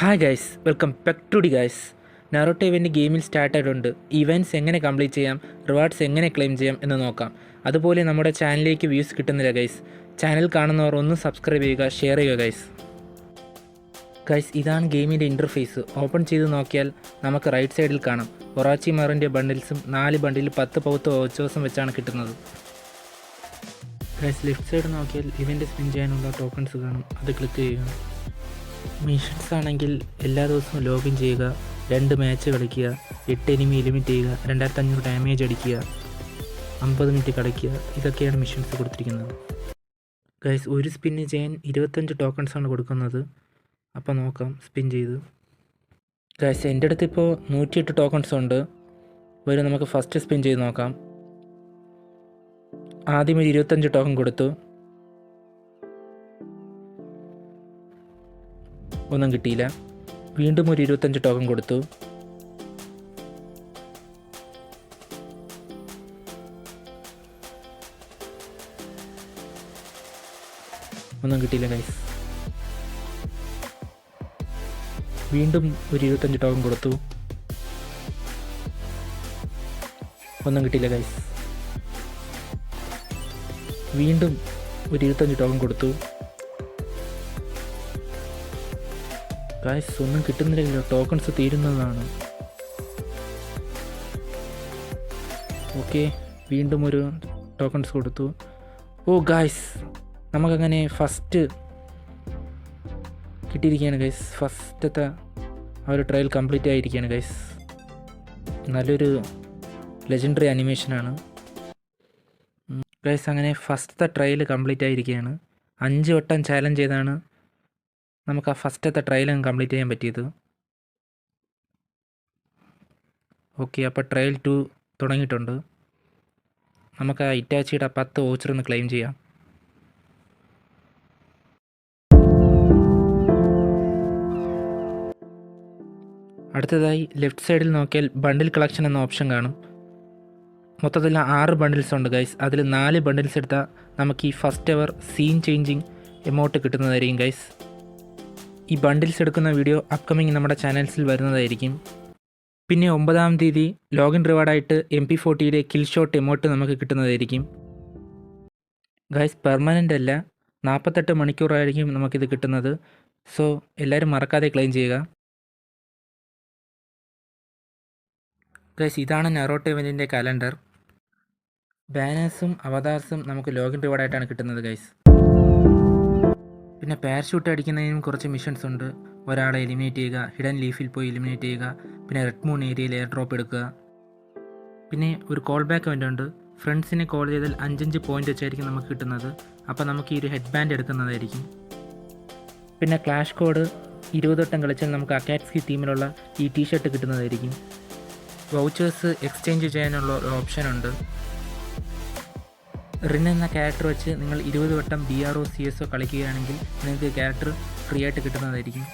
Hi guys, welcome back to the guys. Naruto event ഗെയിമിൽ start ആയിട്ടുണ്ട്. Events എങ്ങനെ complete ചെയ്യാം, റിവാർഡ്സ് എങ്ങനെ ക്ലെയിം ചെയ്യാം എന്ന് നോക്കാം. അതുപോലെ നമ്മുടെ ചാനലിലേക്ക് വ്യൂസ് കിട്ടുന്നില്ല ഗൈസ്. ചാനൽ കാണുന്നവർ ഒന്ന് സബ്സ്ക്രൈബ് ചെയ്യുക, ഷെയർ ചെയ്യുക ഗൈസ്. ഇതാണ് ഗെയിമിൻ്റെ ഇൻ്റർഫേസ്. ഓപ്പൺ ചെയ്ത് നോക്കിയാൽ നമുക്ക് റൈറ്റ് സൈഡിൽ കാണാം ഒറാച്ചിമാറിൻ്റെ ബണ്ടിൽസും 4 ബണ്ടിൽ 10 പൗത്ത് വൗച്ചേഴ്സും വെച്ചാണ് കിട്ടുന്നത്. ലെഫ്റ്റ് സൈഡ് നോക്കിയാൽ ഇവൻ്റ് സ്പിൻ ചെയ്യാനുള്ള ടോക്കൺസ് കാണും, അത് ക്ലിക്ക് ചെയ്യുക. മിഷൻസ് ആണെങ്കിൽ എല്ലാ ദിവസവും ലോഗിൻ ചെയ്യുക, 2 മാച്ച് കളിക്കുക, 8 എനിമി എലിമിറ്റ് ചെയ്യുക, 2500 ഡാമേജ് അടിക്കുക, 50 മിനിറ്റ് കളിക്കുക. ഇതൊക്കെയാണ് മിഷൻസ് കൊടുത്തിരിക്കുന്നത്. ഗൈസ്, ഒരു സ്പിന്ന് ചെയ്യാൻ 25 ടോക്കൺസാണ് കൊടുക്കുന്നത്. അപ്പോൾ നോക്കാം സ്പിൻ ചെയ്ത്. ഗൈസ്, എൻ്റെ അടുത്ത് ഇപ്പോൾ 108 ടോക്കൺസ് ഉണ്ട്. വരും, നമുക്ക് ഫസ്റ്റ് സ്പിൻ ചെയ്ത് നോക്കാം. ആദ്യം ഒരു 25 ടോക്കൺ കൊടുത്തു, ഒന്നും കിട്ടിയില്ല. വീണ്ടും ഒരു 25 ടോക്കൺ കൊടുത്തു, ഒന്നും കിട്ടിയില്ല ഗൈസ്. വീണ്ടും ഒരു 25 ടോക്കൺ കൊടുത്തു, ഒന്നും കിട്ടിയില്ല ഗൈസ്. വീണ്ടും ഒരു 25 ടോക്കൺ കൊടുത്തു. ഗൈസ്, ഒന്നും കിട്ടുന്നില്ലല്ലോ, ടോക്കൺസ് തീരുന്നതാണ്. ഓക്കെ, വീണ്ടും ഒരു ടോക്കൺസ് കൊടുത്തു. ഓ ഗൈസ്, നമുക്കങ്ങനെ ഫസ്റ്റ് കിട്ടിയിരിക്കുകയാണ് ഗൈസ്. ഫസ്റ്റത്തെ ആ ഒരു ട്രയൽ കംപ്ലീറ്റ് ആയിരിക്കുകയാണ് ഗൈസ്. നല്ലൊരു ലെജൻഡറി അനിമേഷനാണ് ഗൈസ്. അങ്ങനെ ഫസ്റ്റത്തെ ട്രയൽ കംപ്ലീറ്റ് ആയിരിക്കുകയാണ്. 5 വട്ടം ചാലഞ്ച് ചെയ്താണ് നമുക്ക് ആ ഫസ്റ്റത്തെ ട്രയൽ കംപ്ലീറ്റ് ചെയ്യാൻ പറ്റിയത്. ഓക്കെ, അപ്പോൾ ട്രയൽ 2 തുടങ്ങിയിട്ടുണ്ട്. നമുക്ക് ആ ഇറ്റാച്ചിയുടെ 10 വൗച്ചർ ക്ലെയിം ചെയ്യാം. അടുത്തതായി ലെഫ്റ്റ് സൈഡിൽ നോക്കിയാൽ ബണ്ടിൽ കളക്ഷൻ എന്ന ഓപ്ഷൻ കാണും. മൊത്തത്തിൽ 6 ബണ്ടിൽസ് ഉണ്ട് ഗൈസ്. അതിൽ 4 ബണ്ടിൽസ് എടുത്താൽ നമുക്ക് ഈ first ever seen changing amount കിട്ടുന്നതായിരിക്കും ഗൈസ്. ഈ ബണ്ടിൽസ് എടുക്കുന്ന വീഡിയോ അപ്കമിങ് നമ്മുടെ ചാനൽസിൽ വരുന്നതായിരിക്കും. പിന്നെ 9-ാം തീയതി ലോഗിൻ റിവാർഡായിട്ട് MP40 കിൽ ഷോട്ട് എമൗണ്ട് നമുക്ക് കിട്ടുന്നതായിരിക്കും ഗൈസ്. പെർമനൻ്റ് അല്ല, 48 മണിക്കൂറായിരിക്കും നമുക്കിത് കിട്ടുന്നത്. സോ എല്ലാവരും മറക്കാതെ ക്ലെയിം ചെയ്യുക ഗൈസ്. ഇതാണ് നാറോട്ടോ ഇവൻറ്റിൻ്റെ കലണ്ടർ. ബാനേഴ്സും അവതാർസും നമുക്ക് ലോഗിൻ റിവാർഡായിട്ടാണ് കിട്ടുന്നത് ഗൈസ്. പിന്നെ പാരഷൂട്ട് അടിക്കുന്നതിനും കുറച്ച് മിഷൻസ് ഉണ്ട്. ഒരാളെ എലിമിനേറ്റ് ചെയ്യുക, ഹിഡൻ ലീഫിൽ പോയി എലിമിനേറ്റ് ചെയ്യുക, പിന്നെ റെഡ് മൂൺ ഏരിയയിൽ എയർ ഡ്രോപ്പ് എടുക്കുക. പിന്നെ ഒരു കോൾ ബാക്ക് ഇവൻ്റ് ഉണ്ട്. ഫ്രണ്ട്സിനെ കോൾ ചെയ്താൽ 5 പോയിൻ്റ് വെച്ചായിരിക്കും നമുക്ക് കിട്ടുന്നത്. അപ്പോൾ നമുക്ക് ഈ ഒരു ഹെഡ് ബാൻഡ് എടുക്കുന്നതായിരിക്കും. പിന്നെ ക്ലാഷ് കോഡ് 20 വട്ടം കളിച്ചാൽ നമുക്ക് അക്കാറ്റ്സ്കി ടീമിലുള്ള ഈ ടീഷർട്ട് കിട്ടുന്നതായിരിക്കും. വൗച്ചേഴ്സ് എക്സ്ചേഞ്ച് ചെയ്യാനുള്ള ഒരു ഓപ്ഷൻ ഉണ്ട്. റിൻ എന്ന ക്യാരക്ടർ വെച്ച് നിങ്ങൾ 20 വട്ടം BRO CSO കളിക്കുകയാണെങ്കിൽ നിങ്ങൾക്ക് ക്യാരക്ടർ ഫ്രീ ആയിട്ട് കിട്ടുന്നതായിരിക്കും.